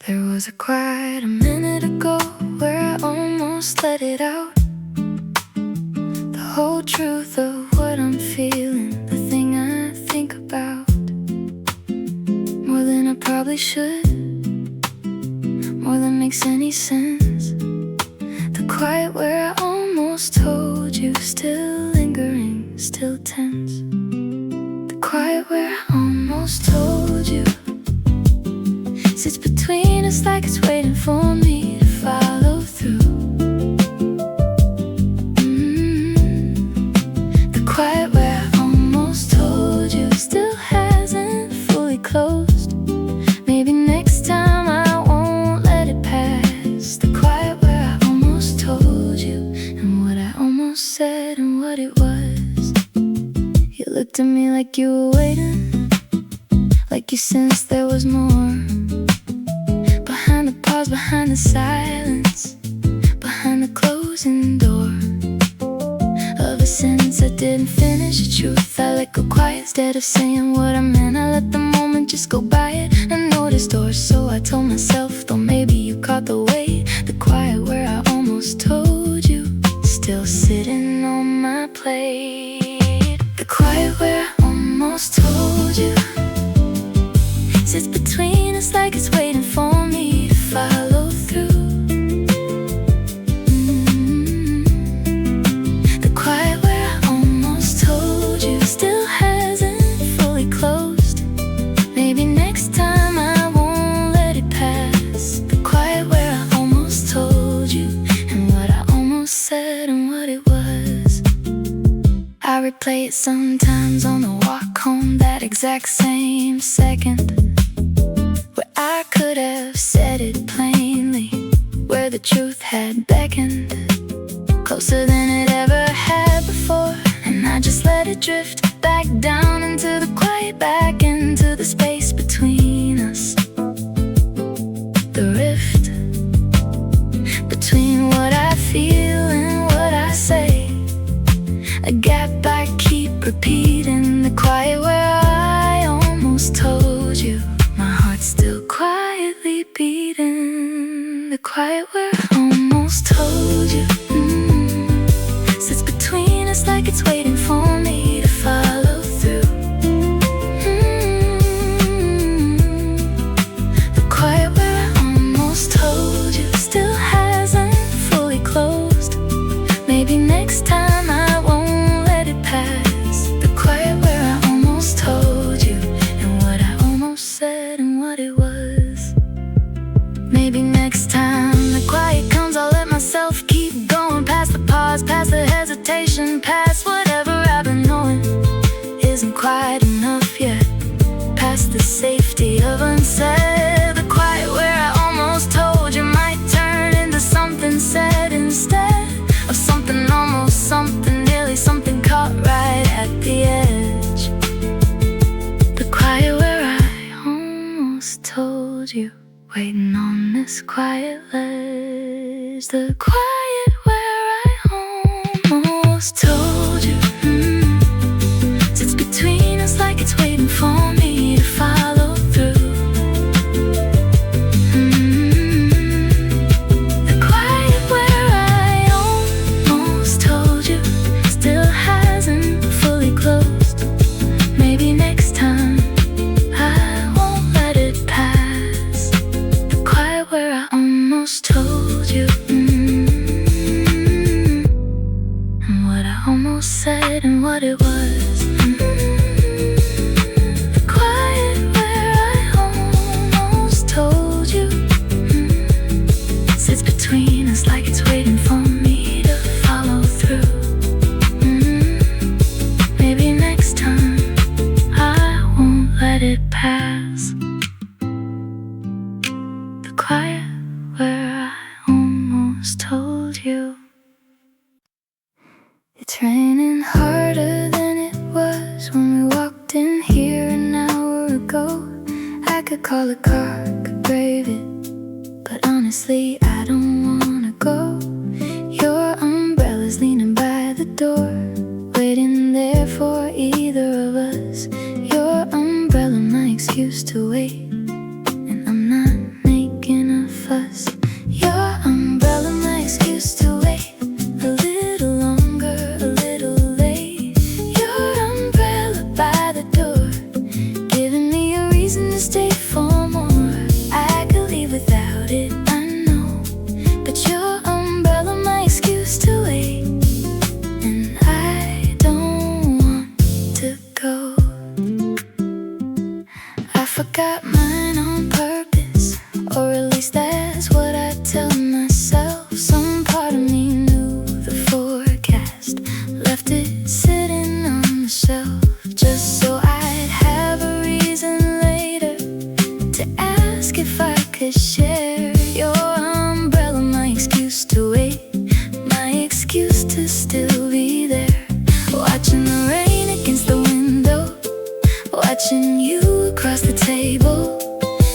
There was a quiet a minute ago where I almost let it out. The whole truth of what I'm feeling, the thing I think about more than I probably should, more than makes any sense. The quiet where I almost told you, still lingering, still tense. The quiet where I almost told you sits between us like it's waiting for me to follow through. The quiet where I almost told you still hasn't fully closed. Maybe next time I won't let it pass. The quiet where I almost told you, and what I almost said and what it was. You looked at me like you were waiting, like you sensed there was more. Behind the pause, behind the silence, behind the closing door of a sentence I didn't finish. The truth I let go quiet instead of saying what I meant. I let the moment just go by it and noticed doors. So I told myself, though maybe you caught the weight. The quiet where I almost told you, still sitting on my plate. The quiet where I almost told you sits between us like it's waiting for me to follow through. The quiet where I almost told you still hasn't fully closed. Maybe next time I won't let it pass. The quiet where I almost told you, and what I almost said and what it was. I replay it sometimes on the walk home, that exact same second where I could have said it plainly, where the truth had beckoned closer than it ever had before. And I just let it drift back down into the quiet, back into the space between us. The rift between what I feel and what I say, a gap I keep repeating. The quiet where I almost told you, my heart's still quietly beating. The quiet where I almost told you sits between us like it's waiting for me to follow through. The quiet where I almost told you still hasn't fully closed. Maybe next time I won't let it pass. The quiet where I almost told you, and what I almost said and what it was. Maybe next time the quiet comes, I'll let myself keep going, past the pause, past the hesitation, past whatever I've been knowing isn't quite enough yet, past the safety of unsaid. The quiet where I almost told you might turn into something said instead of something almost, something nearly, something caught right at the edge. The quiet where I almost told you, waiting on this quiet ledge. The quiet where I almost told you sits between us like it's waiting for me to follow through. The quiet where I almost told you still hasn't fully closed. Maybe next time I won't let it pass. The quiet where I almost told you, and what I almost said and what it was. The quiet where I almost told you sits between us like it's waiting for me to follow through. Maybe next time I won't let it pass. The quiet where I almost told you. It's raining harder than it was when we walked in here an hour ago. I could call a car, could brave it, but honestly I don't wanna go. Your umbrella's leaning by the door, waiting there for either of us. Your umbrella, my excuse to wait, and I'm not making of us. Your umbrella, my excuse to wait a little longer, a little late. Your umbrella by the door, giving me a reason to stay for more. I could leave without it, I know, but your umbrella, my excuse to wait, and I don't want to go. I forgot mine on purpose, or at least that's what I tell myself. Some part of me knew the forecast, left it sitting on the shelf, just so I'd have a reason later to ask if I could share. Your umbrella, my excuse to wait, my excuse to still be there, watching the rain against the window, watching you across the table.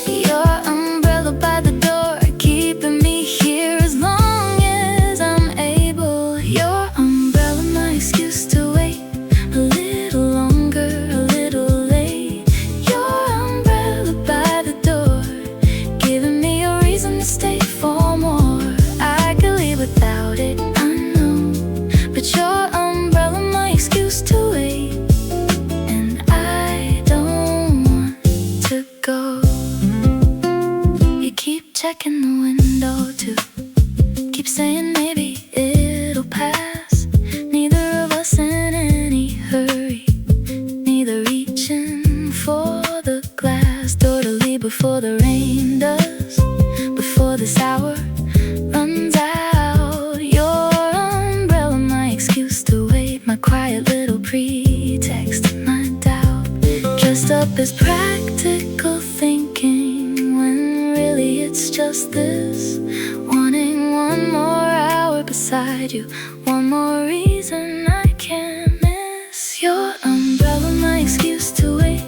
Your umbrella by the door, keeping me here as long as I'm able. Your umbrella, my excuse to wait a little longer, a little late. Your umbrella by the door, giving me a reason to stay for more. I could leave without it, I know, but your umbrella, my excuse to wait, and I don't want to go. You keep checking the window too, keep saying maybe it'll pass. Neither of us in any hurry, neither reaching for the glass door to leave before the rain does, before this hour runs out. Your umbrella, my excuse to wait, my quiet little pretext, my doubt, dressed up as practical thinking, when really it's just this, wanting one more hour beside you, one more reason I can't miss. Your umbrella, my excuse to wait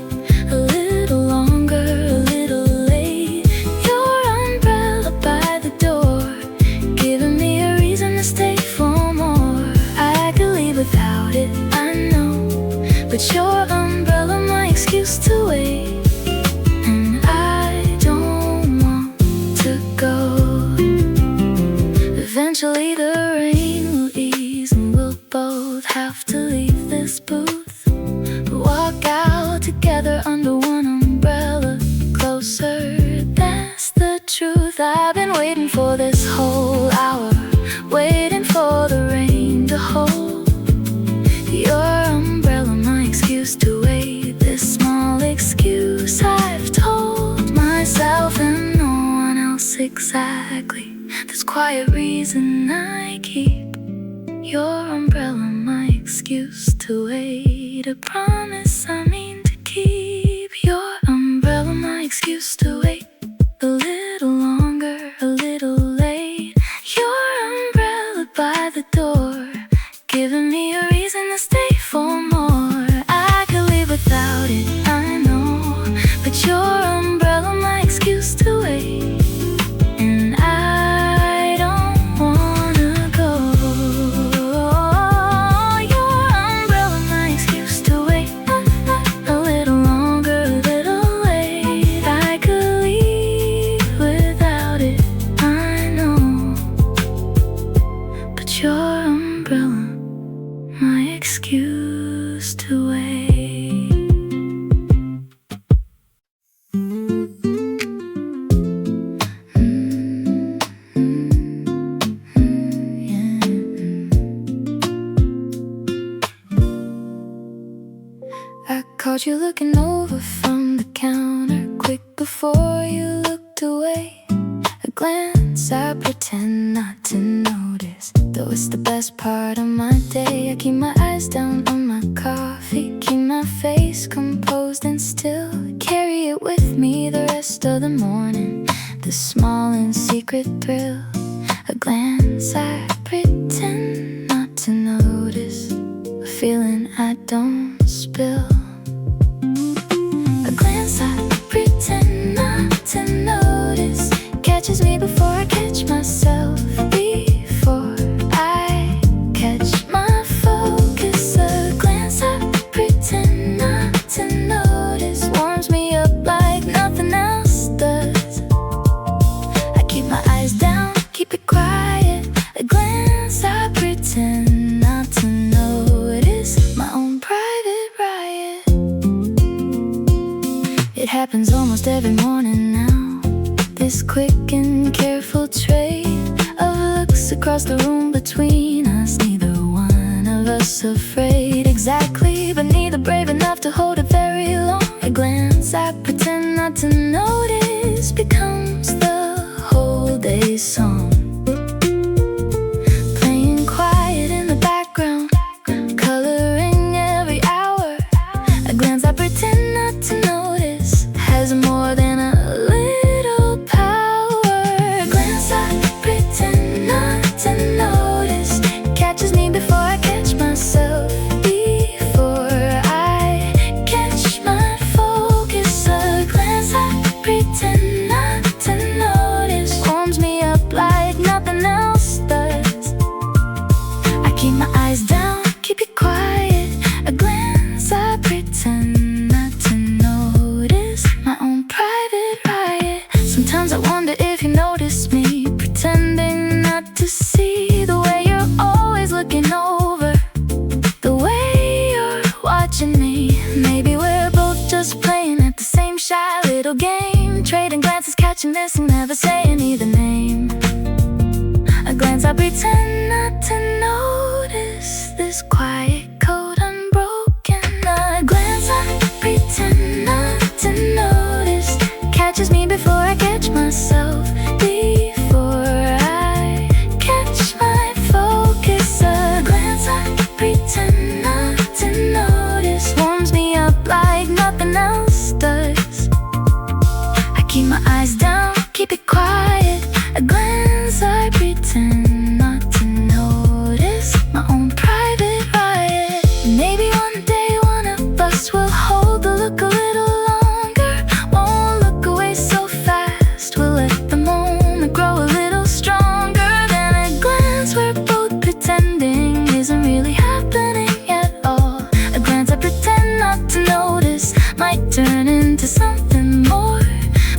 a little longer, a little late. Your umbrella by the door, giving me a reason to stay for more. I could leave without it, I know, but your umbrella, my excuse to wait, and I don't want to go. Eventually the rain will ease and we'll both have to leave this booth, walk out together under one umbrella, closer, that's the truth. I've been waiting for this whole hour, waiting for the rain to hold. Your umbrella, my excuse to wait, this small excuse I've told myself and no one else exactly, this quiet reason I keep. Your umbrella, my excuse to wait, a promise I mean to keep. Your umbrella, my excuse to wait a little longer, a little late. Your umbrella by the door, giving me a reason to stay for more. I could live without it, I know, but your umbrella, my excuse to wait, and I don't wanna go. Your umbrella, my excuse to wait a little longer, a little late. I could leave without it, I know, but your umbrella, my excuse to wait. I caught you looking over from the counter, quick before you looked away. A glance I pretend not to notice, though it's the best part of my day. I keep my eyes down on my coffee, keep my face composed and still, carry it with me the rest of the morning. The small and secret thrill, a glance I pretend not to notice, a feeling I don't spill. A glance I pretend not to notice, catches me before I catch myself, before I catch my focus. A glance I pretend not to notice, warms me up like nothing else does. I keep my morning now. This quick and careful trade of looks across the room between us. Neither one of us afraid exactly, but neither brave enough to hold it very long. A glance I pretend not to notice becomes the whole day's song. Playing quiet in the background, coloring every hour. A glance I pretend not to notice has more than a little power. A glance I pretend not to notice catches me before I catch myself, before I catch my focus. A glance I pretend not to notice warms me up like nothing else does. I keep my eyes down, keep it quiet. A glance I pretend not to notice my own private riot. Sometimes I wonder if you notice me pretending not to see the way you're always looking over, the way you're watching me. Maybe we're both just playing at the same shy little game, trading glances, catching this and never saying either name. A glance I pretend not to notice this quiet code unbroken. A glance I pretend not to notice catches me before I catch myself, before I catch my focus. A glance I pretend not to notice warms me up like nothing else does. I keep my eyes down, keep it quiet. A glance I pretend not to notice my own private riot. Maybe one day one of us will hold the look a little longer, won't look away so fast. We'll let the moment grow a little stronger than a glance we're both pretending isn't really happening at all. A glance I pretend not to notice might turn into something more,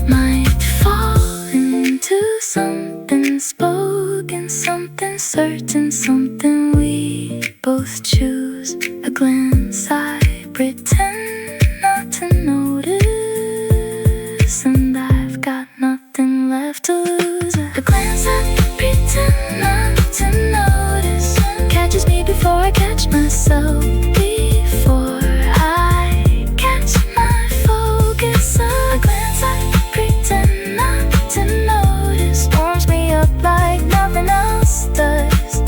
might fall into something spoken, something certain, something we both choose. A glance I pretend not to notice, and I've got nothing left to lose. A glance I pretend not to notice catches me before I catch myself, before I catch my focus. A glance I pretend not to notice warms me up like nothing else does.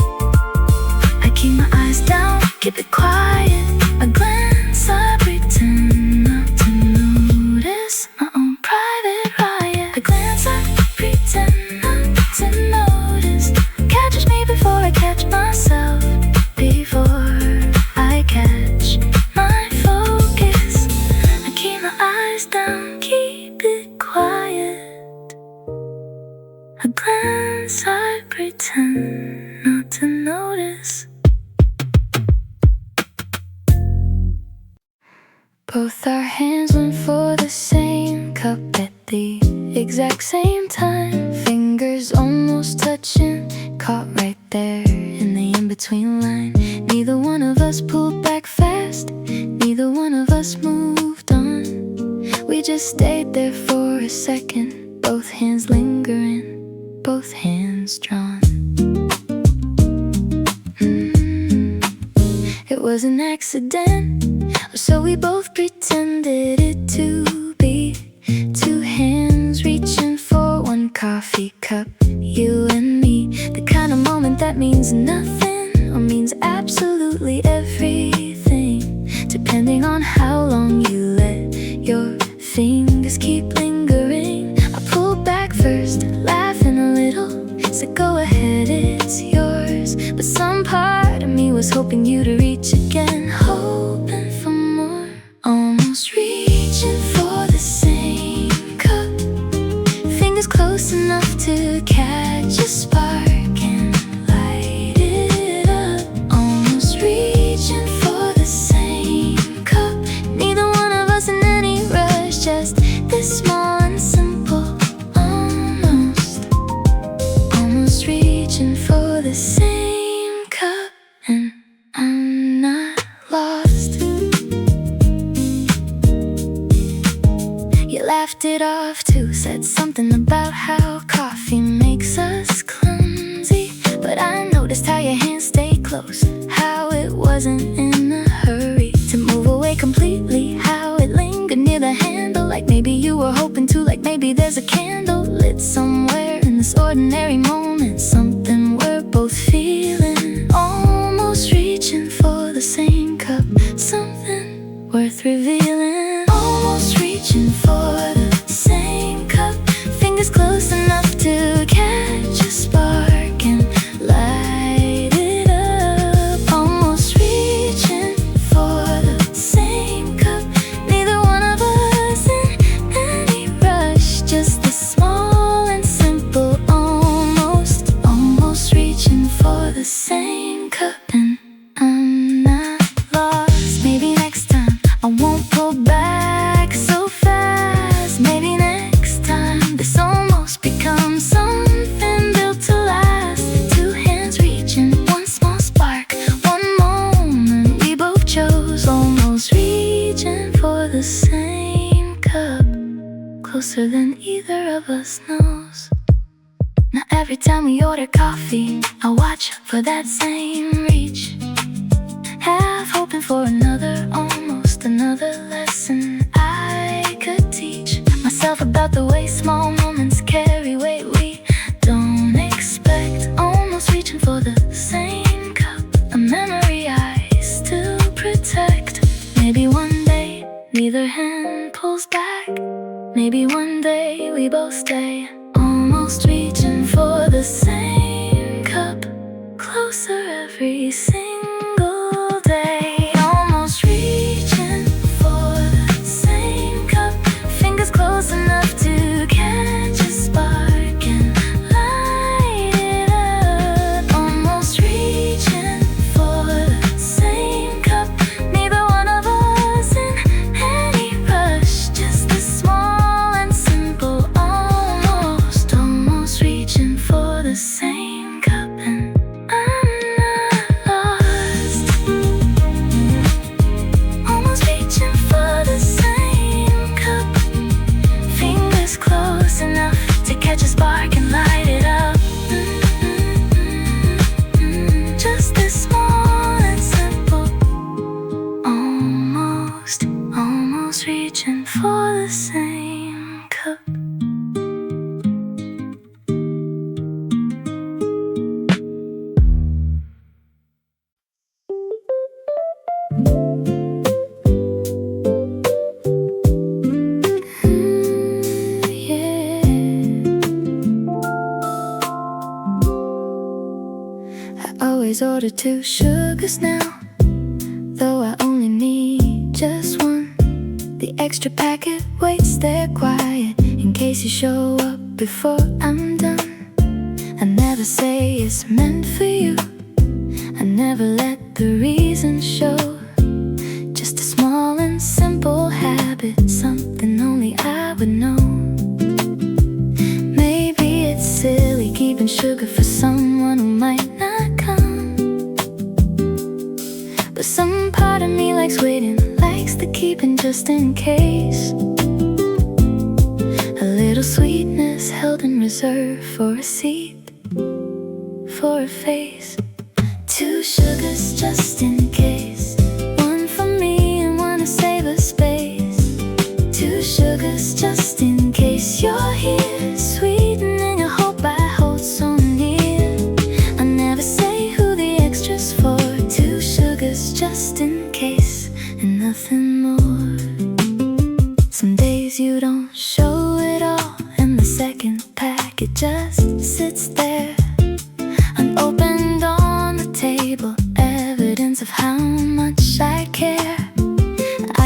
I keep my eyes down, keep it quiet. A glance I pretend not to notice my own private riot. A glance I pretend not to notice catches me before I catch myself, before I catch my focus. I keep my eyes down, keep it quiet. A glance I pretend not to notice. Both our hands went for the same cup at the exact same time. Fingers almost touching, caught right there in the in-between line. Neither one of us pulled back fast, neither one of us moved on. We just stayed there for a second, both hands lingering, both hands drawn. It was an accident, so we both pretended it to be. Two hands reaching for one coffee cup, you and me. The kind of moment that means nothing or means absolutely everything, depending on how long you let your fingers keep lingering. I pulled back first, laughing a little, said go ahead, it's yours. But some part of me was hoping you to reach again, hoping for more. Almost reaching for the same cup, fingers close enough to catch a spark and light it up. Almost reaching for the same cup, neither one of us in any rush, just this small and simple. Almost reaching for the same cup, and I'm not lost. You laughed it off too too said something about how coffee makes us clumsy. But I noticed how your hands stayed close, how it wasn't in a hurry to move away completely, how it lingered near the handle, like maybe you were hoping to, like maybe there's a candle lit somewhere in this ordinary moment. Something we're both feeling, almost reaching for the same cup, something worth revealing. Almost reaching for the same cup, fingers close enough to catch a spark and light it up. Almost reaching for the same cup, neither one of us in any rush, just the small and simple almost. Almost reaching for the same cup, and I'm not lost. Maybe next time I won't pull back so fast. Maybe next time this almost becomes something built to last. Two hands reaching, one small spark, one moment we both chose. Almost reaching for the same cup, closer than either of us knows. Now every time we order coffee, I watch for that same reach, half hoping for another, almost another lesson I could teach myself about the way small moments carry weight we don't expect. Almost reaching for the same cup, a memory I still protect. Maybe one day neither hand pulls back, maybe one day we both stay. Almost reaching for the same cup, closer every single day. Almost reaching for the same cup, fingers close enough to catch a spark and light it up. Almost reaching for the same cup, neither one of us in any rush, just the small and simple almost. Almost reaching for the same cup, and I'm not lost. Almost reaching for the same cup, fingers close enough to catch a spark and light it up. Just this small and simple almost. Almost reaching for the same cup. Yeah. I always order 2 sugars now, though I only need just one. The extra packet waits there quiet in case you show up before I'm done. I never say it's meant for you, I never let the reason show. Just a small and simple habit, something only I would know. Maybe it's silly keeping sugar for someone who might not come, but some part of me likes waiting, likes the keeping just in case. A little sweetness held in reserve for a seat, for a face. 2 sugars just in case, one for me and one to save a space. 2 sugars just in case you're here, sweetening a hope I hold so near. I never say who the extra's for. 2 sugars just in case, and nothing more. Some days you don't show it all, and the second packet just sits there unopened on the table, evidence of how much I care.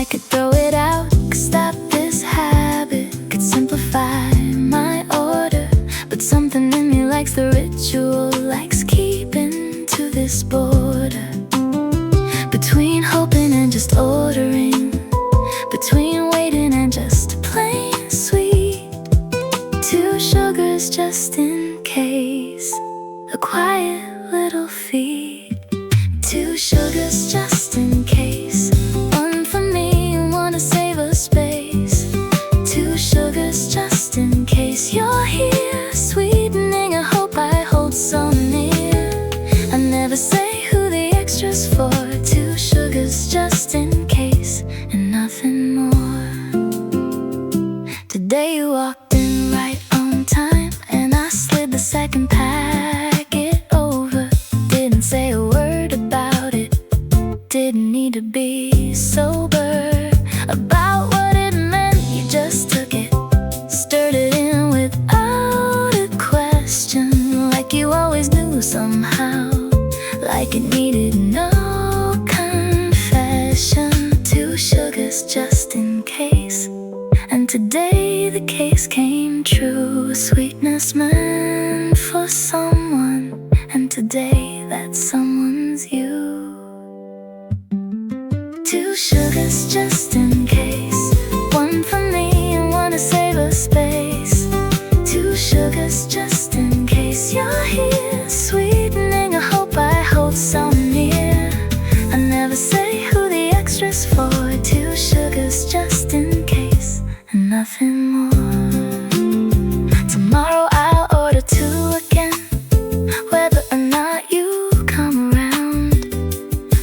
I could throw it out, could stop this habit, could simplify my order, but something in me likes the ritual, likes keeping to this border. Between hoping and just ordering, between waiting and just plain sweet. 2 sugars just in case, a quiet little feed. 2 sugars just in case, one for me and one to save a space. 2 sugars just in and true, sweetness meant for someone, and today that someone's you. 2 sugars just in case, 1 for me and 1 to save a space. 2 sugars just in case you're here, sweetening a hope I hold so near. I never say who the extra's for. 2 sugars just in case, and nothing more. Tomorrow I'll order 2 again, whether or not you come around.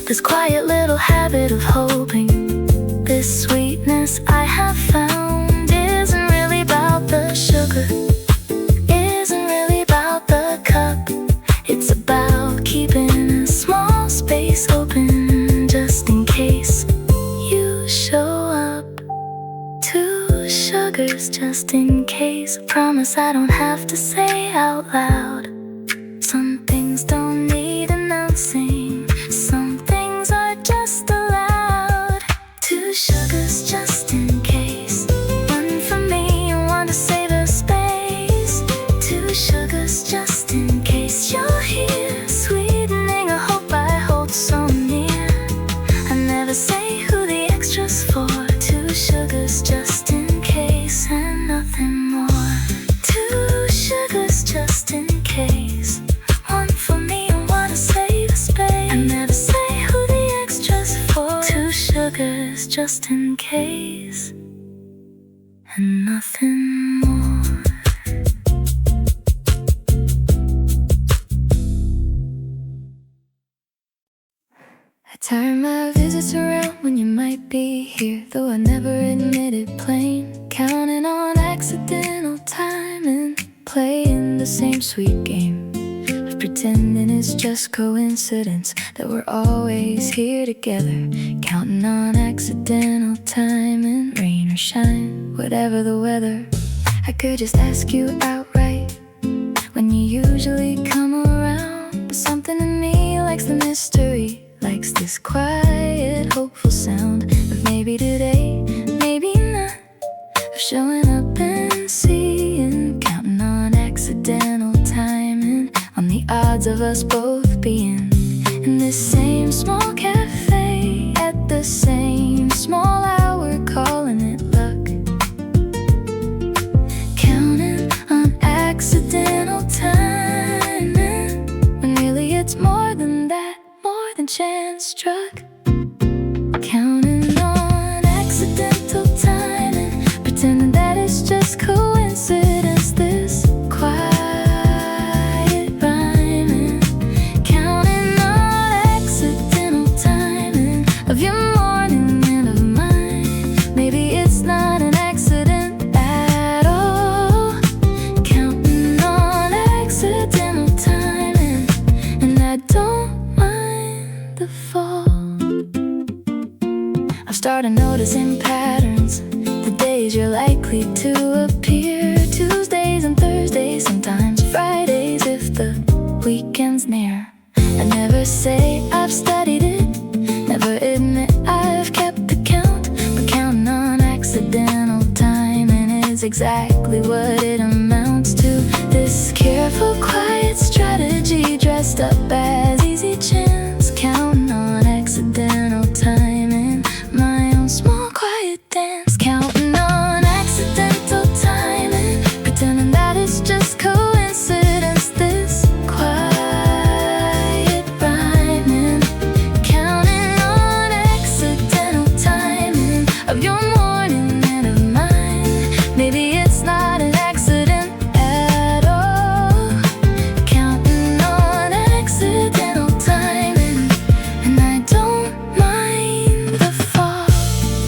This quiet little habit of hoping, this sweetness I have found, isn't really about the sugar, isn't really about the cup. It's about keeping a small space open, just in case you show up. 2 sugars just in case. I promise I don't have to say out loud. Some things don't need announcing, some things are just allowed. 2 sugars just in case, 1 for me and 1 to save a space. 2 sugars just in case you're here, sweetening a hope I hold so near. I never say who the extra's for. 2 sugars just in case, and nothing more. 2 sugars just in case, 1 for me and 1 to save a space. I never say who the extra's for. 2 sugars just in case, and nothing more. I turn my visits around when you might be here, though I never admit it plain. Counting on accidental timing, playing the same sweet game of pretending it's just coincidence that we're always here together. Counting on accidental timing, rain or shine, whatever the weather. I could just ask you outright when you usually come around, but something in me likes the mystery, likes this quiet, hopeful sound of maybe today, maybe not, of showing up and seeing. Counting on accidental timing, on the odds of us both being in this same small cafe at the same small hour, calling it luck. Counting on accidental timing, when really it's more than that, more than chance struck. Counting on accidental timing, pretending that it's just coincidence, this quiet rhyming. Counting on accidental timing of your morning and of mine. Maybe it's not an accident at all. Counting on accidental timing, and I don't the fall. I've started noticing patterns, the days you're likely to appear. Tuesdays and Thursdays, sometimes Fridays if the weekend's near. I never say I've studied it, never admit I've kept account, but counting on accidental timing is exactly what it amounts to. This careful, quiet strategy dressed up as easy chance. Counting on accidental timing, my own small quiet dance. Counting on accidental timing, pretending that it's just coincidence, this quiet rhyming. Counting on accidental timing of your morning and of mine. Maybe it's not an accident at all. Counting on accidental timing, and I don't mind the fall.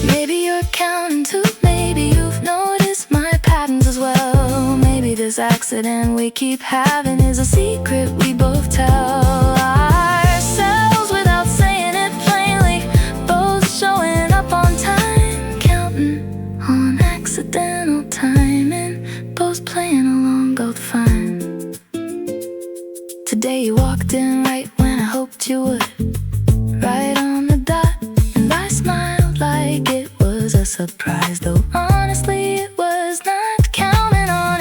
Maybe you're counting too, maybe you've noticed my patterns as well. Maybe this accident we keep having is a secret we both tell ourselves without saying it plainly. Both showing up on time, counting on accidental timing, both playing along, both fine. Today you walked in right when I hoped you would, right on the dot, and I smiled like it was a surprise, though honestly it was not. Counting on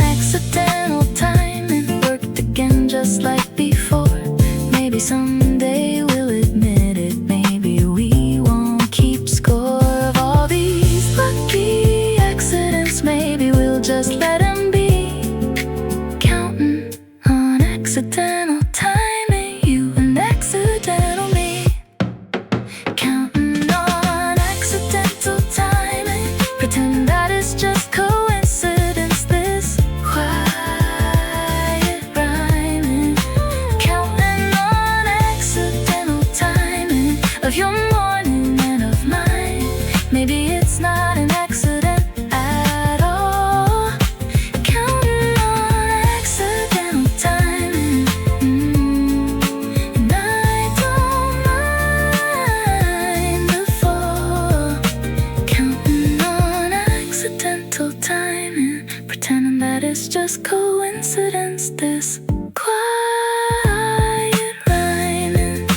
coincidence, this quiet rhyming.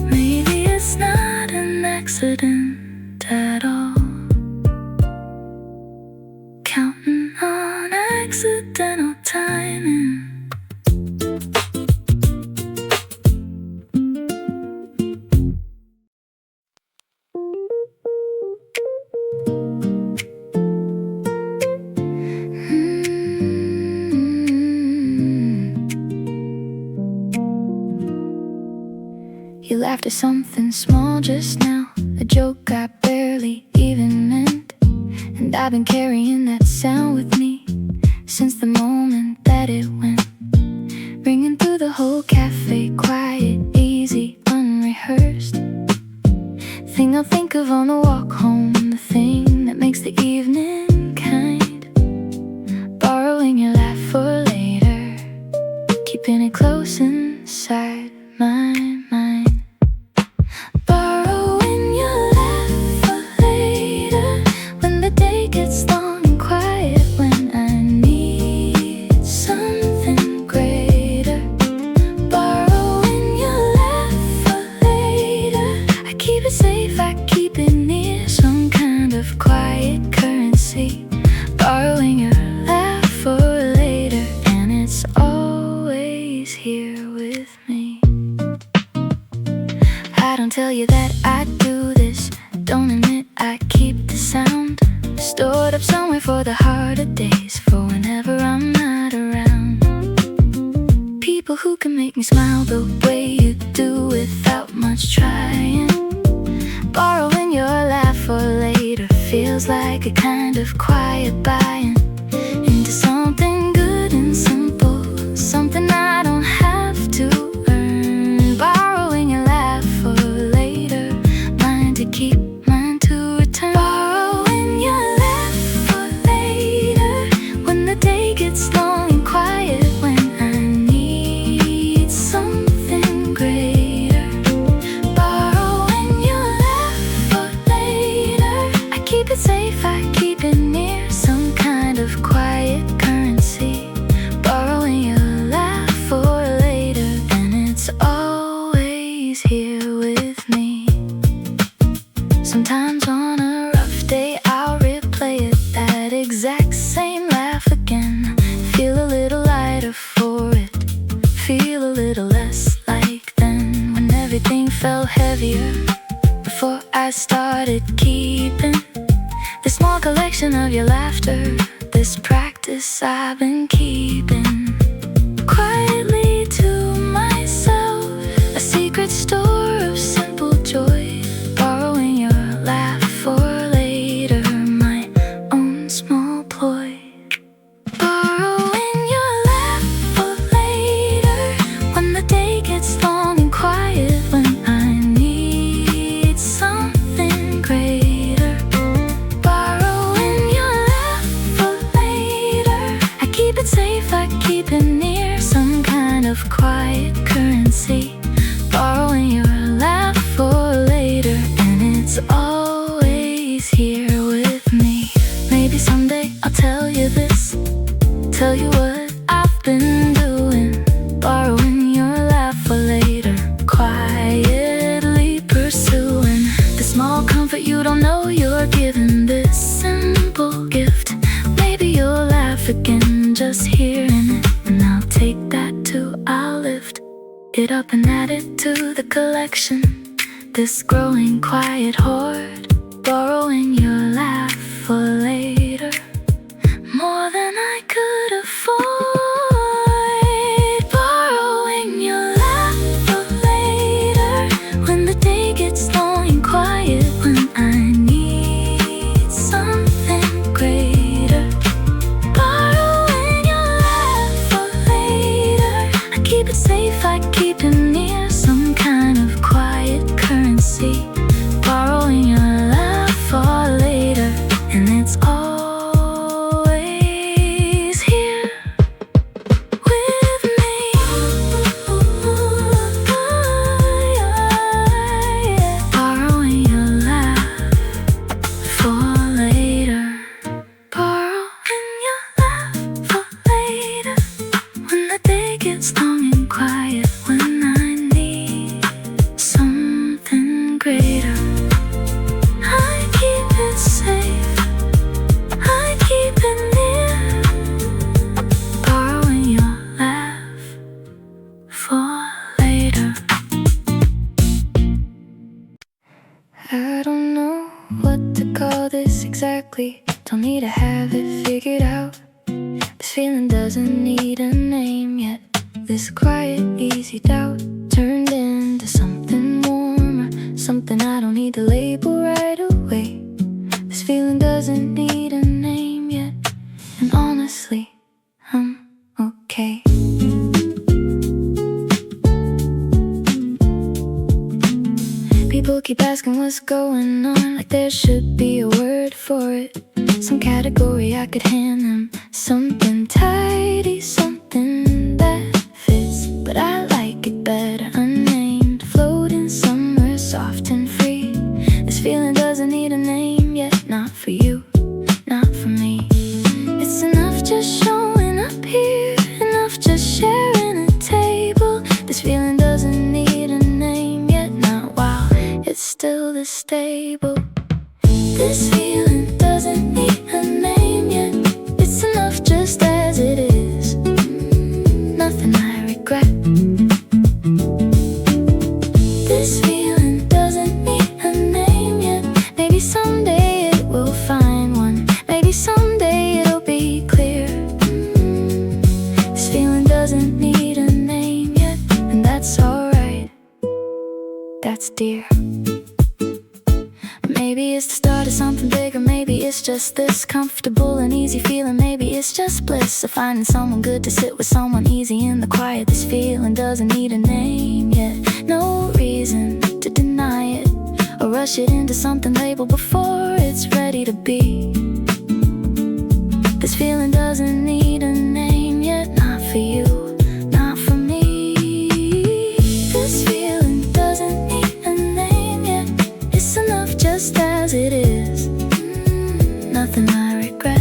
Maybe it's not an accident at all. Counting on accidental timing. You laughed at something small just now, a joke I barely even meant. And I've been carrying that sound with me since the moment that it went. Ringing through the whole cafe, quiet, easy, unrehearsed. Thing I'll think of on the walk home, the thing that makes the evening kind. Borrowing your laugh for later, keeping it close inside my mind. Borrowing your laugh for later, when the day gets long and quiet, when I need something greater. Borrowing your laugh for later, I keep it safe, I keep it near, some kind of quiet currency. Borrowing your laugh for later, and it's always here with me. I don't tell you that I do this, don't admit I keep the sound stored up somewhere for the harder days, for whenever I'm not around. People who can make me smile the way you do without much trying. Borrowing your laugh for later feels like a kind of quiet buying into something good and simple, something I don't have to earn. Borrowing your laugh for later, mine to keep, mine to return. Borrowing your laugh for later, when the day gets long and quiet, when I need something greater. Borrowing your laugh for later, I keep it safe, I keep it near, some kind of quiet currency. Borrowing your laugh for later, and it's always here with me. Sometimes on a rough day I'll replay it, that exact same laugh again. Feel a little lighter for it, feel a little less like then, when everything felt heavier. Before I started keeping this small collection of your laughter, this practice I've been keeping quietly to myself, a secret store of simple joy. Borrowing your laugh for later, my own small ploy. Borrowing your laugh for later, when the day gets long and quiet, when I need something greater. Borrowing your laugh for later, I keep it safe, I keep it near, some kind of quiet currency. Borrowing your laugh for later, and it's always here with me. Maybe someday I'll tell you this, tell you what I've been doing. Borrowing your laugh for later, quietly pursuing the small comfort you don't know you're giving, this simple gift. Maybe you'll laugh again just hearing it, and I'll take that too, I'll lift it up and add it to the collection, this growing quiet hoard. Borrowing your laugh for later, more than I could afford. Borrowing your laugh for later, when the day gets long and quiet, when I need something greater. Borrowing your laugh for later, I keep it safe, I keep it near, some kind of quiet currency. Borrowing your laugh for later, and it's always exactly, don't need to have it figured out. This feeling doesn't need a name yet. This quiet, easy doubt turned into something warmer, something I don't need to label right away. This feeling doesn't need a name yet, and honestly, I'm okay. People keep asking what's going on, like there should be a word for it, some category I could hand them. Something tidy, something that fits, but I like it better unnamed, floating somewhere soft and free. This feeling doesn't need a name yet, not for you, not for me. It's enough just showing up here, enough just sharing a table. This feeling doesn't need a name yet, not while it's still this stable. This feeling doesn't need a name yet. It's enough just as it is, nothing I regret. This feeling doesn't need a name yet. Maybe someday it will find one, maybe someday it'll be clear. This feeling doesn't need a name yet, and that's alright, that's dear. Maybe it's the start of something bigger, maybe it's just this comfortable and easy feeling. Maybe it's just bliss of finding someone good to sit with, someone easy in the quiet. This feeling doesn't need a name yet, no reason to deny it or rush it into something labeled before it's ready to be. This feeling doesn't need a name yet, not for you, not for me. This feeling doesn't need a name yet. It's enough just as it is, nothing I regret.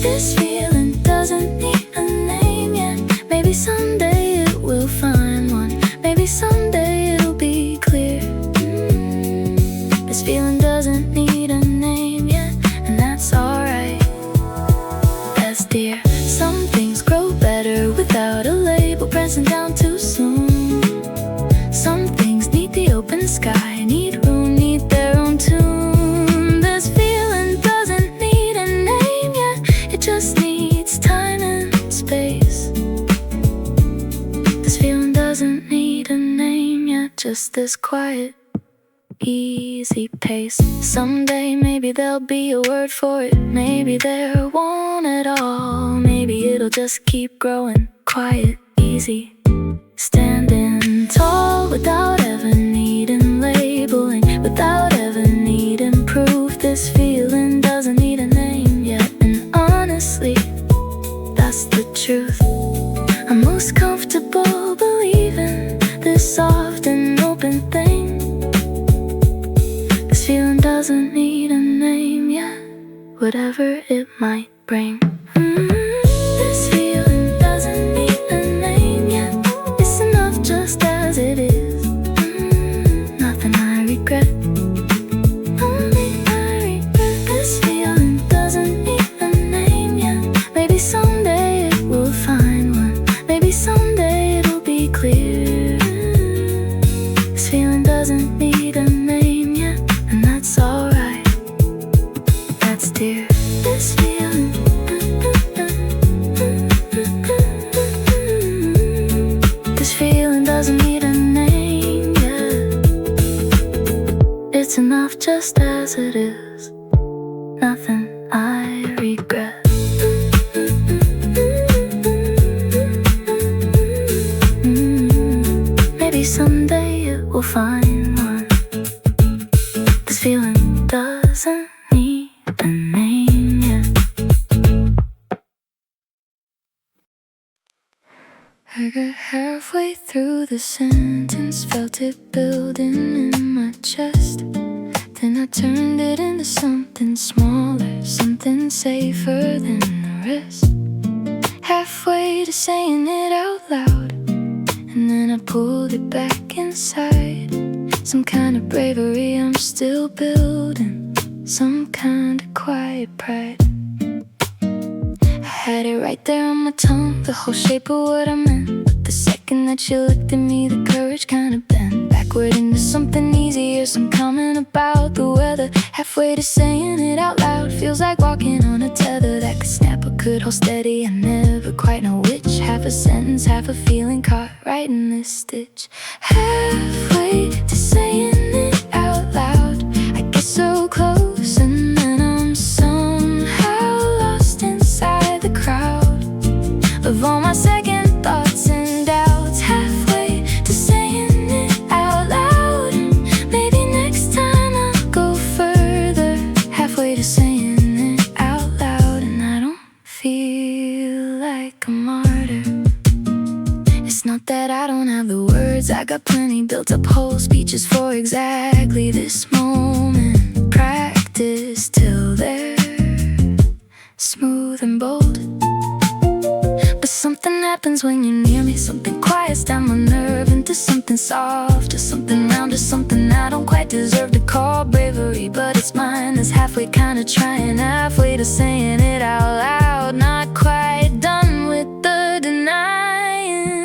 This feeling doesn't need a name yet. Maybe someday it will find one, maybe someday it'll be clear. This feeling doesn't need a name yet, and that's alright, that's dear. Some things grow better without a label pressing down too soon. Some things need the open sky, need room, need their own tune. This feeling doesn't need a name yet, it just needs time and space. This feeling doesn't need a name yet, just this quiet, easy pace. Someday maybe there'll be a word for it, maybe there won't at all. Maybe it'll just keep growing, quiet, easy, standing tall without ever needing labeling, without ever needing proof. This feeling doesn't need a name yet, and honestly, that's the truth. I'm most comfortable believing this soft and open thing. This feeling doesn't need a name yet, whatever it might bring. This feeling doesn't need a name yet. It's enough just as it is, nothing I regret. Only I regret. This feeling doesn't need a name yet. Maybe someday it will find one, maybe someday it'll be clear. This feeling doesn't need a name yet, and that's alright, that's dear. This feeling, this feeling doesn't need a name yet. It's enough just as it is, nothing I regret. Maybe someday it will find one. This feeling doesn't need a name yet. I got halfway through the sentence, felt it building in my chest. Then I turned it into something smaller, something safer than the rest. Halfway to saying it out loud, and then I pulled it back inside. Some kind of bravery I'm still building, some kind of quiet pride. I had it right there on my tongue, the whole shape of what I meant. But the second that you looked at me, the courage kind of bent back backward into something easier. Some comment about the weather, halfway to saying it out loud. Feels like walking on a tether that could snap or could hold steady. I never quite know which. Half a sentence, half a feeling caught right in this stitch. Halfway to saying it out loud, I get so close and then I'm somehow lost inside the crowd of all my second thoughts and doubts. Halfway to saying it out loud, maybe next time I'll go further. Halfway to saying it out loud, and I don't feel like a martyr. It's not that I don't have the words, I got plenty built up whole speeches for exactly this moment. Practice till they're smooth and bold. But something happens when you're near me. Something quiets down my nerve into something soft, to something round, to something I don't quite deserve to call bravery. But it's mine, this halfway kind of trying, halfway to saying it out loud. Not quite done with the denying.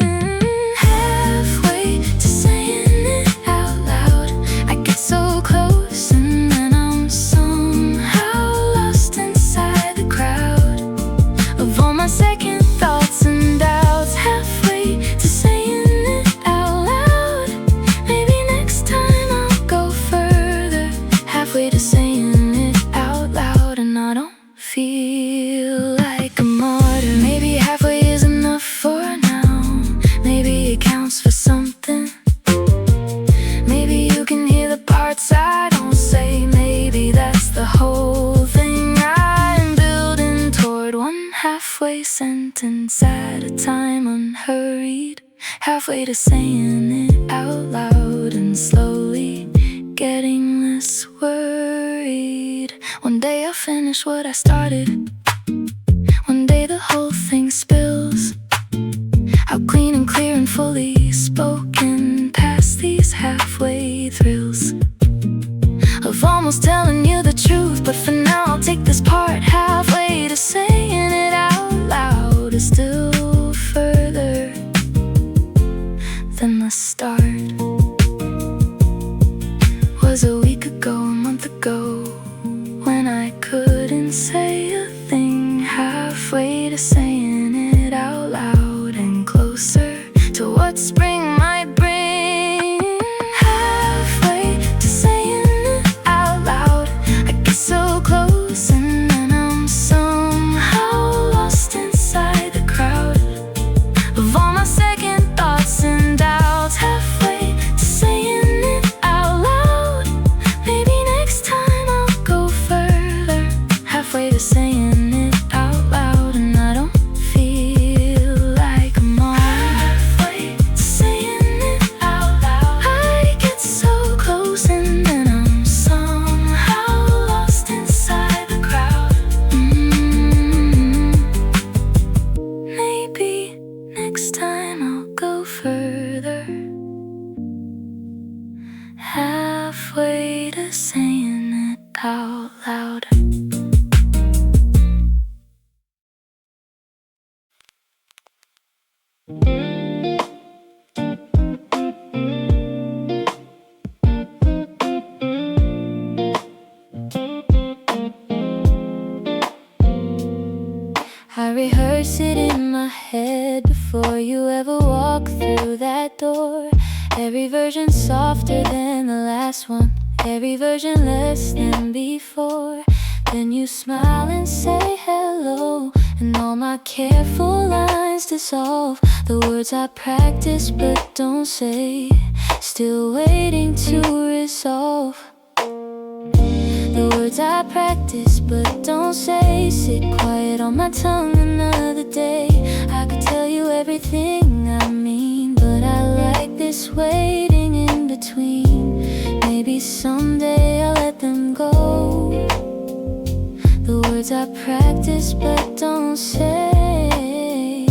Halfway to saying it out loud, I get so close and then I'm somehow lost inside the crowd of all my second thoughts and doubts. Halfway to saying it out loud, maybe next time I'll go further. Halfway to saying it out loud, and I don't feel like a martyr. Maybe halfway is enough for now. Maybe it counts for something. Maybe you can hear the parts I don't say. Maybe that's the whole thing I'm building toward. One halfway sentence at a time, unhurried. Halfway to saying it out loud and slowly getting less worried. One day I'll finish what I started. One day the whole thing spills out clean and clear and fully spoken, past these halfway thrills of almost telling you the truth. But for now I'll take this part. Halfway to saying it out loud is still further than the start. Was a week ago, a month ago, when I couldn't say a thing. Halfway to saying it out loud and closer to what spring might bring. Halfway to saying it out loud, I get so close and then I'm somehow lost inside the crowd of all my second thoughts and doubts. Halfway to saying it out loud, maybe next time I'll go further. Halfway to saying it out loud, and I don't feel like a martyr. Halfway to saying it out loud, I get so close and then I'm somehow lost inside the crowd. Maybe next time I'll go further. Halfway to saying it out loud. I rehearse it in my head before you ever walk through that door. Every version softer than the last one, every version less than before. Then you smile and say hello, and all my careful lines dissolve. The words I practice but don't say, still waiting to resolve. The words I practice but don't say, sit quiet on my tongue another day. I could tell you everything I mean, but I like this waiting in between. Maybe someday I'll let them go. The words I practice but don't say,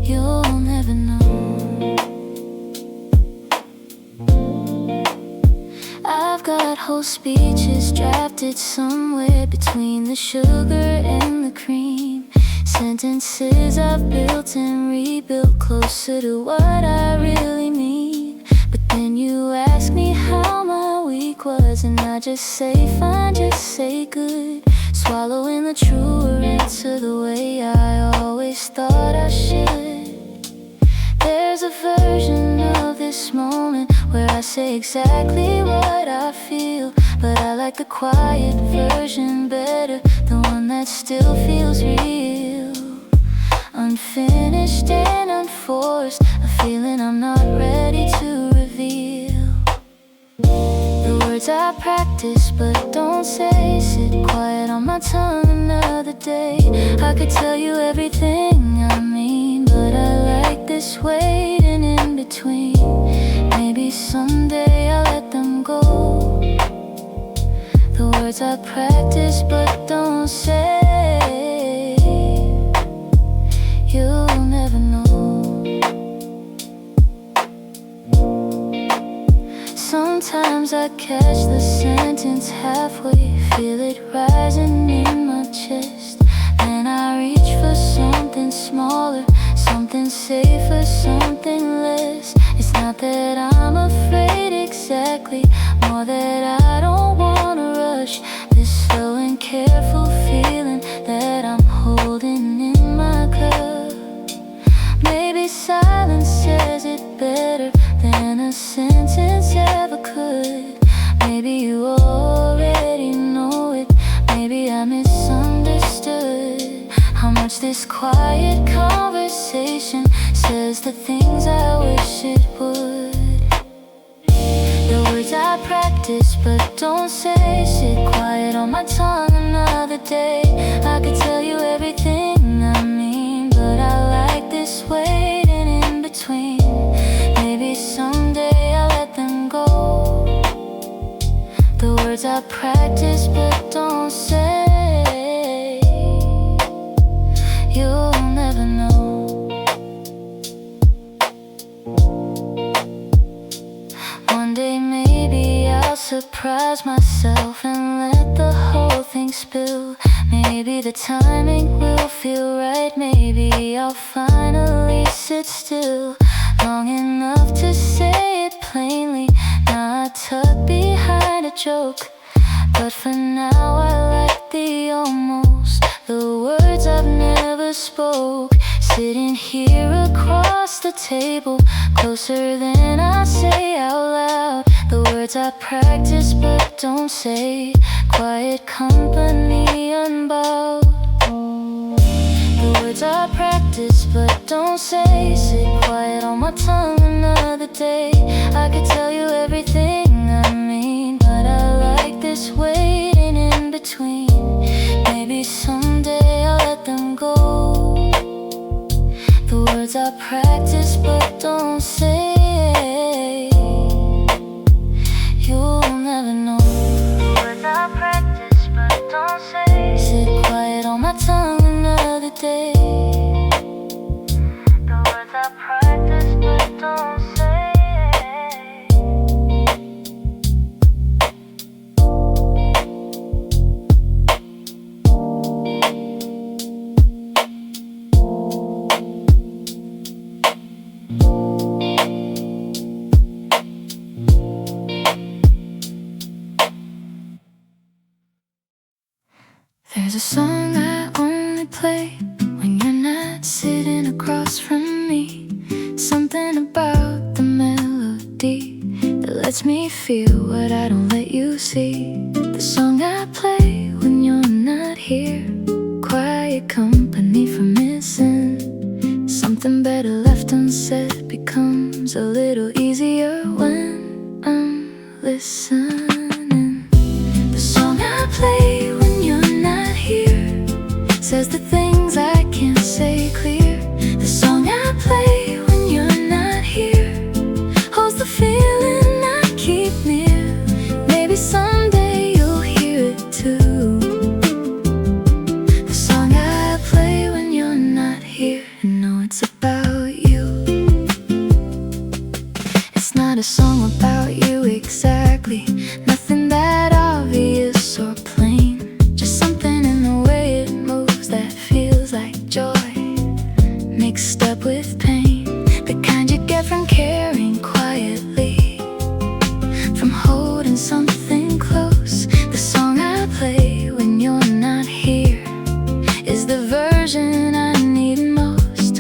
you'll never know. I've got whole speeches drafted somewhere between the sugar and the cream. Sentences I've built and rebuilt closer to what I really mean. you ask me how my week was, and I just say fine, just say good, swallowing the truer answer the way I always thought I should. There's a version of this moment where I say exactly what I feel, but I like the quiet version better, the one that still feels real. Unfinished and unforced, a feeling I'm not ready to reveal. The words I practice but don't say sit quiet on my tongue another day. I could tell you everything I mean, but I like this waiting in between. Maybe someday I'll let them go, the words I practice but don't say. You'll never know. Sometimes I catch the sentence halfway, feel it rising in my chest. Then I reach for something smaller, something safer, something less. It's not that I'm afraid exactly, more that I don't wanna rush this slow and careful feeling that I'm holding in my cup. Maybe silence says it better than a sentence ever could. Maybe you already know it, maybe I misunderstood how much this quiet conversation says the things I wish it would. The words I practice but don't say sit quiet on my tongue another day. I could tell you everything I mean, but I like this waiting in between. Maybe someday I'll let them go, the words I practice but don't say. You'll never know. One day maybe I'll surprise myself and let the whole thing spill. Maybe the timing will feel right, maybe I'll finally sit still long enough to say it plainly, not tucked behind a joke. But for now I like the almost, the words I've never spoke. Sitting here across the table, closer than I say out loud, the words I practice but don't say, quiet company unbowed. The words I practice but don't say sit quiet on my tongue another day. I could tell you everything I mean, but I like this waiting in between. Maybe someday I'll let them go, the words I practice but don't say. You'll never know. The words I practice but don't say sit quiet on my tongue another day. The words I practice but don't say. There's a song I only play when you're not sitting across from me. Something about the melody that lets me feel what I don't let you see. The song I play when you're not here, quiet company for missing. Something better left unsaid becomes a little easier when I'm listening. The song I play when you're not here says the things I can't say clear. The song I play when you're not here holds the feeling I keep near. Maybe someday you'll hear it too. The song I play when you're not here, and know it's about you. It's not a song about you exactly, nothing that obvious or plain, just something in the way it moves that feels like joy mixed up with pain. is the version I need most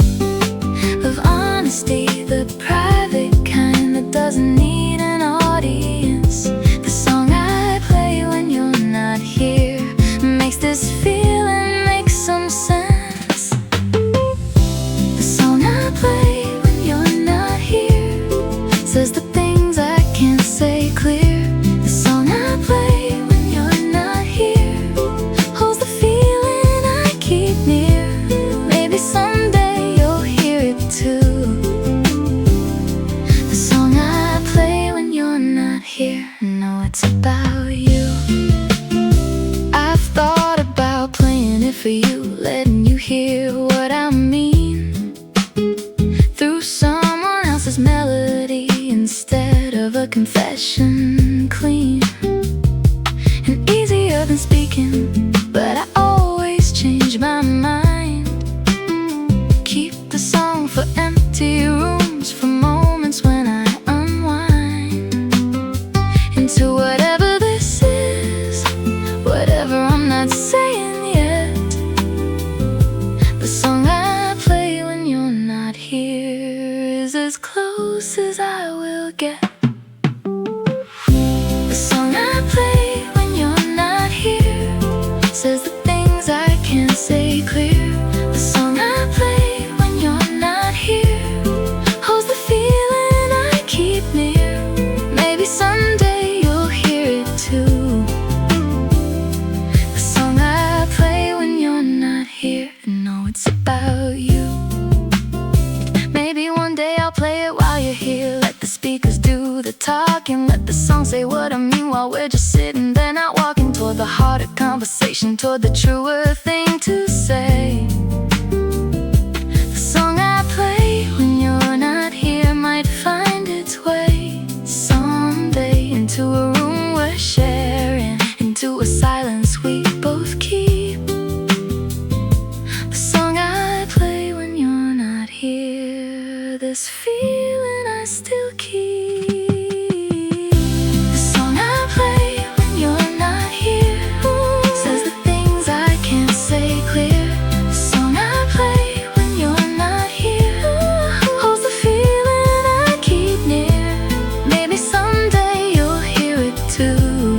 of honesty, the private kind that doesn't need an audience. The song I play when you're not here makes this feeling make some sense. The song I play when you're not here says the things I can't say clear. The song I play when you're not here holds the feeling I keep near. Maybe someday you'll hear it too. The song I play when you're not here, no, it's about you. I've thought about playing it for you, letting you hear what I mean through someone else's melody instead of a confession clean and easier than speaking, but I always change my mind. Keep the song for empty rooms, for moments when I unwind into whatever this is, whatever I'm not saying yet. The song I play when you're not here is as close as I will get. The song I play when you're not here says the things I can't say clear. The song I play when you're not here holds the feeling I keep near. Maybe someday you'll hear it too. The song I play when you're not here, no, it's about you. Maybe one day I'll play it while you're here. Let the speakers do the talking, let the song say what I mean while we're just sitting there, not walking toward the harder conversation, toward the truer thing to say. The song I play when you're not here might find its way someday into a room we're sharing, into a silence we both keep. The song I play when you're not here, this feeling I still keep. The song I play when you're not here says the things I can't say clear. The song I play when you're not here holds the feeling I keep near. Maybe someday you'll hear it too.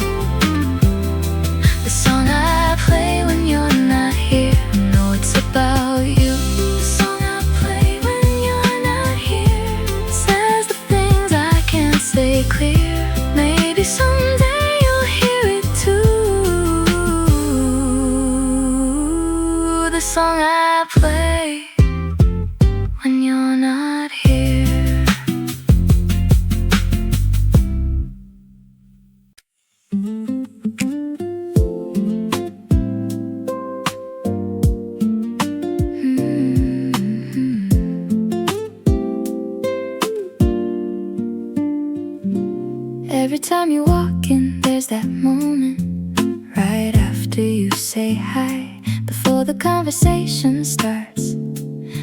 The song I play when you're not here, no, it's about you. The song I play when you're not here says the things I can't say clear. Maybe someday you'll hear it too. The song I play when you're not here. Every time you walk in, there's that moment right after you say hi, before the conversation starts,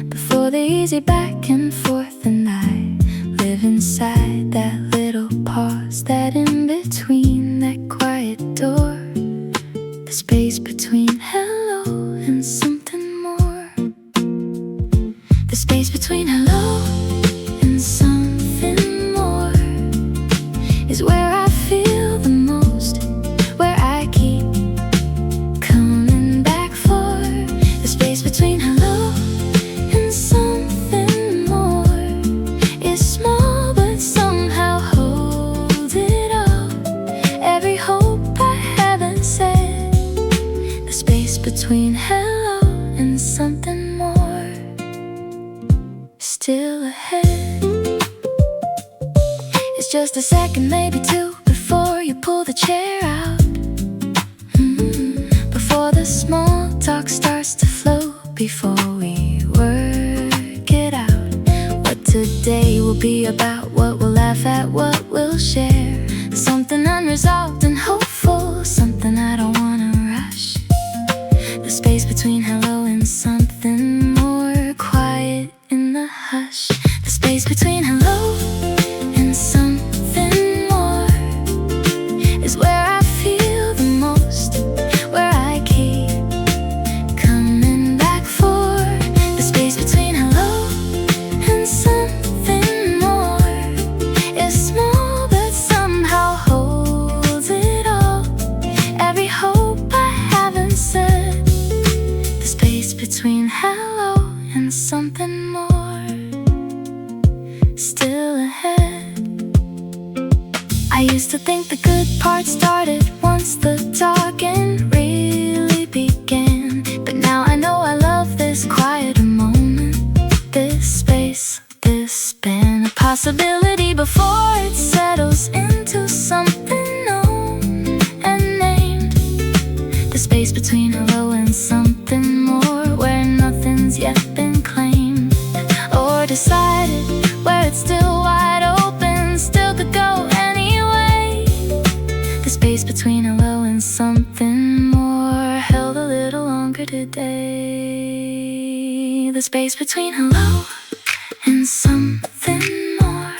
before the easy back and forth, and I live inside that little pause, that in between, that quiet door, the space between hello and something more. The space between hello and something more is where I feel the most, where I keep coming back for. The space between hello and something more is small but somehow holds it all. Every hope I haven't said. The space between hello and something more still ahead. It's just a second, maybe two, before you pull the chair out. Before the small talk starts to flow, before we work it out. What today will be about, what we'll laugh at, what we'll share. Something unresolved and hopeful, something I don't wanna rush. The space between hello and something more, quiet in the hush. The space between hello and something more is where I feel the most, where I keep coming and something more still ahead. I used to think the good part started once the talking really began, but now I know I love this quieter moment, this space, this span of possibility before it settles into something known and named. The space between hello and something more, where nothing's yet been claimed or decided, where it's still wide open, still could go anyway. The space between hello and something more held a little longer today. The space between hello and something more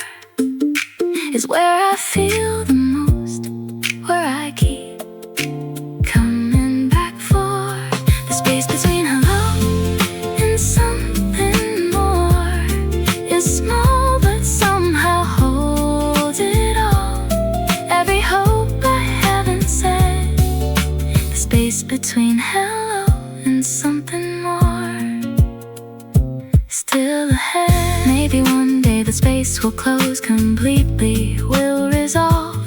is where I feel the most, where I keep coming back for. The space between hello and something more is small but somehow holds it all. Every hope I haven't said. The space between hello and something more still ahead. Maybe one day the space will close completely, will resolve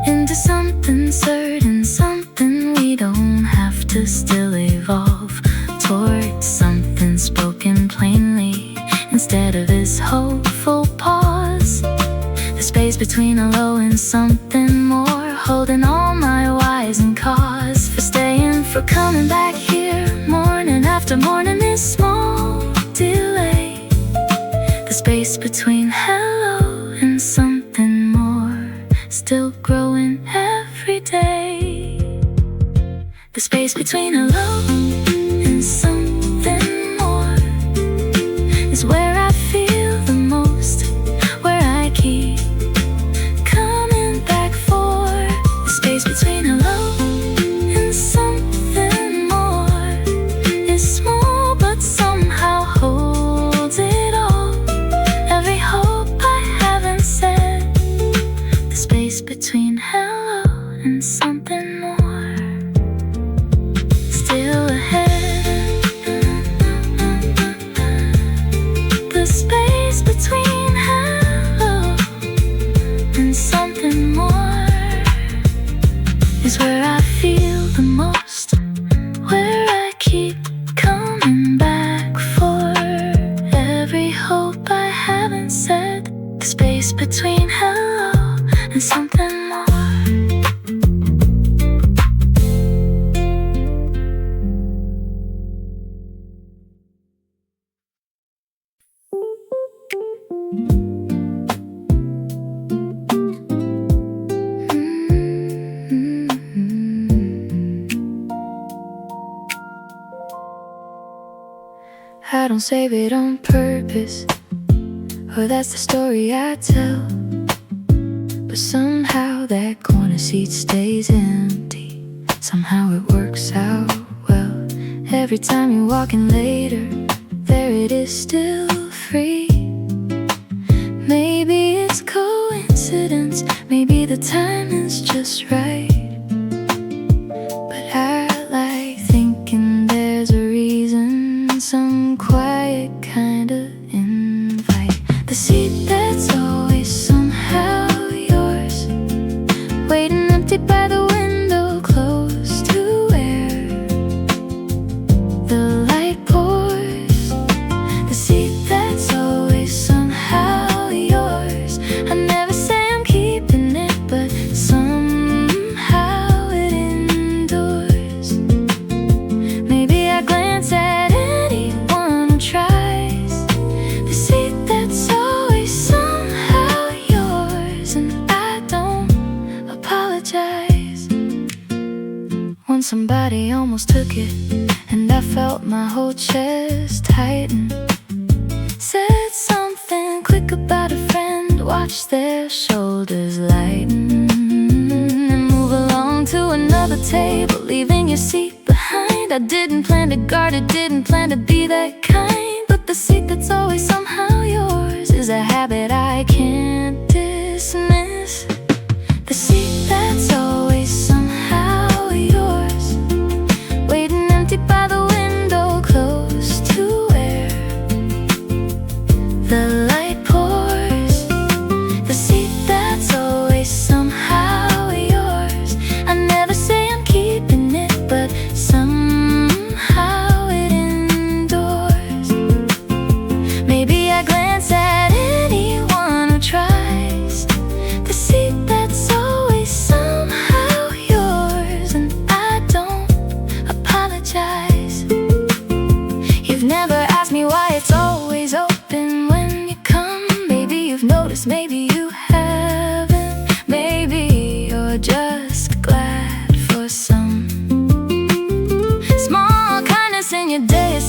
into something certain, something we don't have to still evolve towards, something spoken plainly instead of this hopeful pause. The space between hello and something more, holding all my whys and cause for staying, for coming back here morning after morning. This small delay, the space between hello and something more, still growing every day. The space between hello and something more is where I feel the most, where I keep coming back for. The space between hello and something more is small but somehow holds it all. Every hope I haven't said. The space between hello and something more still ahead. The space between hello and something more is where I feel the most, where I keep coming back for. Every hope I haven't said. The space between hello and something more. I don't save it on purpose, or that's the story I tell, but somehow that corner seat stays empty. Somehow it works out well. Every time you're walking later, there it is, still free. Maybe it's coincidence, maybe the timing's just right, but I like thinking there's a reason, some quiet kind of invite. The seat that's always somehow yours, waiting empty by the window, close to where the light pours. The seat that's always somehow yours. I never say I'm keeping it, but somehow it endures. Maybe I glance at anyone who tries. The seat that's always somehow yours, and I don't apologize. Once somebody almost took it, and I felt my whole chest tighten. Said something quick about a friend, watched their shoulders lighten, and move along to another table, leaving your seat behind. I didn't plan to guard it, didn't plan to be that kind, but the seat that's always somehow yours is a habit I can't dismiss. The seat that's always somehow yours, waiting empty by the window, close to where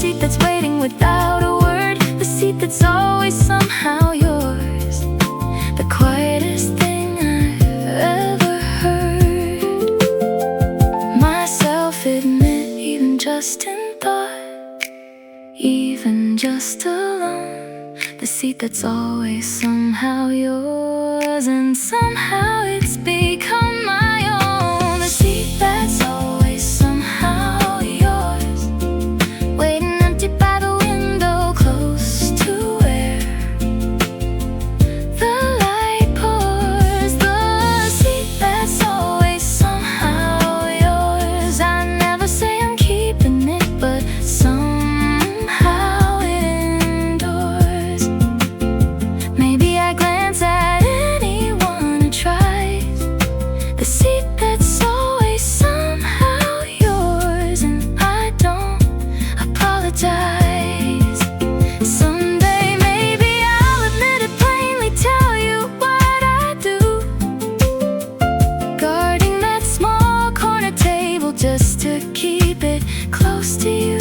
seat that's waiting without a word, the seat that's always somehow yours. The quietest thing I've ever heard. My self-admit, even just in thought, even just alone, the seat that's always somehow yours, and somehow it's become my own. The seat that's always somehow yours, waiting empty by the window, close to where the light pours. The seat that's always somehow yours. I never say I'm keeping it, but somehow it endures. Maybe I glance at anyone who tries. The seat that's always somehow yours, and I don't apologize. Someday maybe I'll admit it plainly, tell you what I do, guarding that small corner table just to keep it close to you.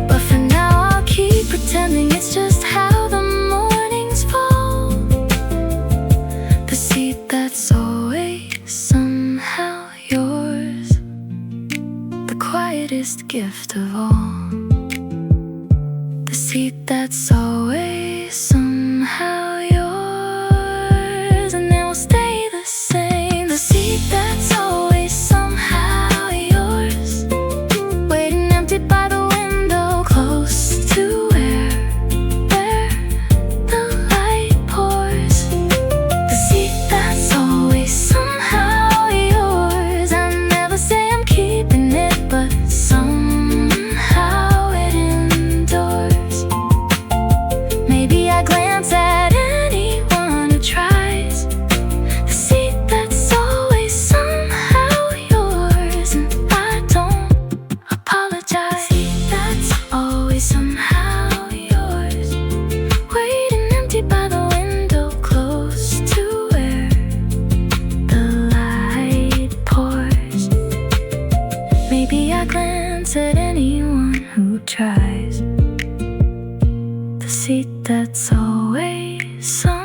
But for now I'll keep pretending it's just how the mornings fall. The seat that's always somehow yours, the quietest gift of all. The seat that's always somehow yours, and it will stay the same. The seat that's always somehow yours, waiting empty by the window, close to where the light pours. The seat that's always somehow yours. I never say I'm keeping it, but somehow it endures. Maybe I glance at anyone who tries. The seat that's always somehow yours, and I don't apologize. The seat that's always somehow yours, waiting empty by the window, close to where the light pours. Maybe I glance at anyone who tries. The seat that's always somehow